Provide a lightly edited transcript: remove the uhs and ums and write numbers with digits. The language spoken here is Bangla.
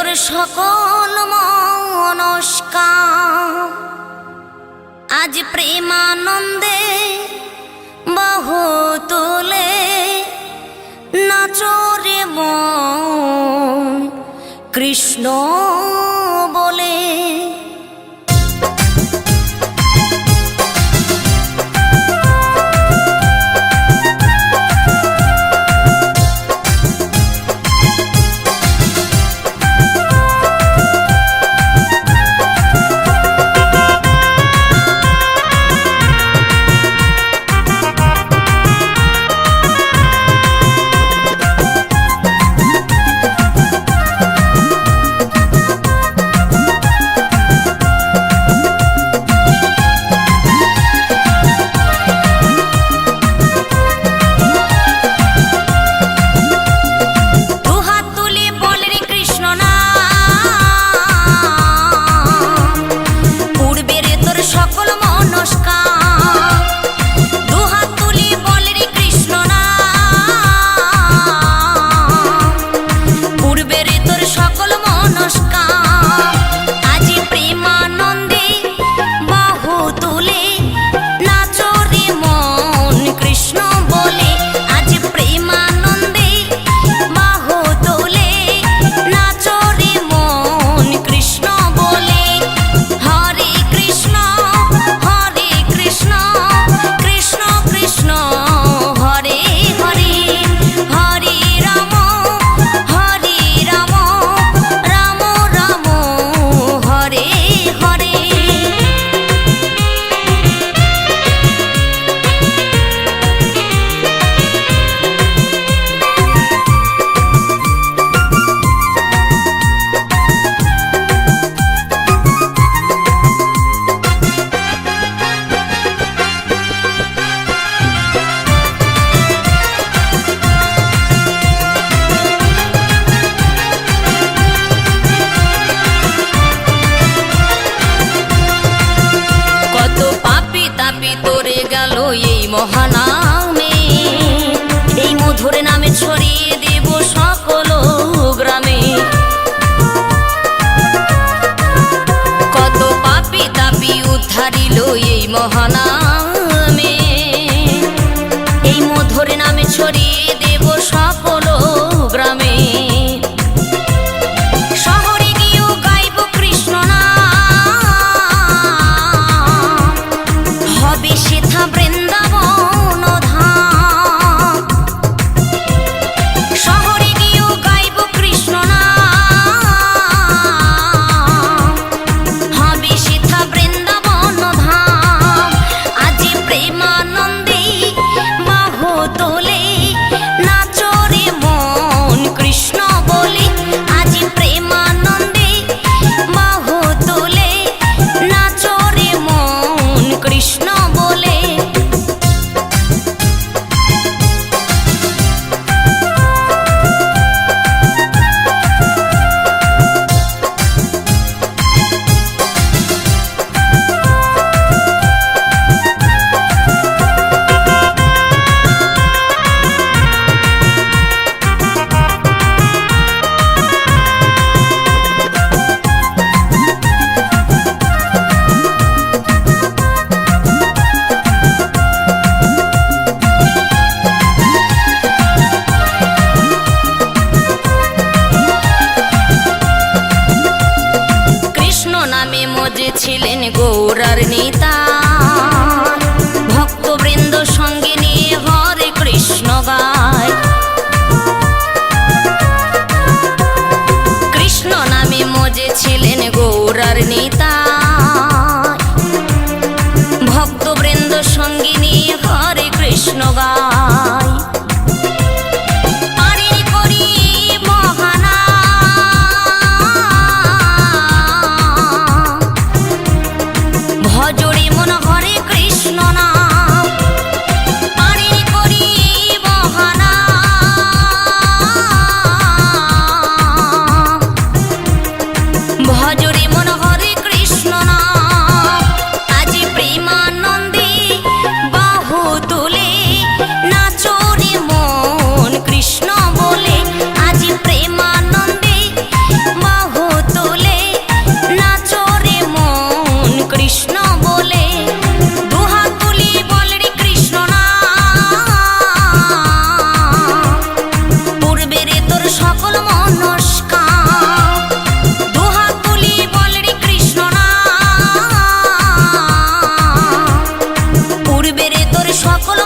তোর সকল মনস্কা আজ প্রেমানন্দে বাহু তুলে নাচরে মন কৃষ্ণ বলে। এই মহানামে এই মধুর নামে ছড়িয়ে দেব সকল গ্রামে। কত পাপী তাপী উদ্ধারিল এই মহানামে এই মধুর নামে ছড়িয়ে দেব সকল গ্রামে। শহরে গিয়েও গাইব কৃষ্ণ নাম হবে সেথা বৃন্দাবন ধাম। শহরে গিয়েও গাইব কৃষ্ণ নাম হবে সেথা বৃন্দাবন ধাম। আজি প্রেমানন্দে বাহু তোলে নাচরে মন কৃষ্ণ বলে। আজি প্রেমানন্দে বাহু তোলে নাচরে মন কৃষ্ণ বলে। সকল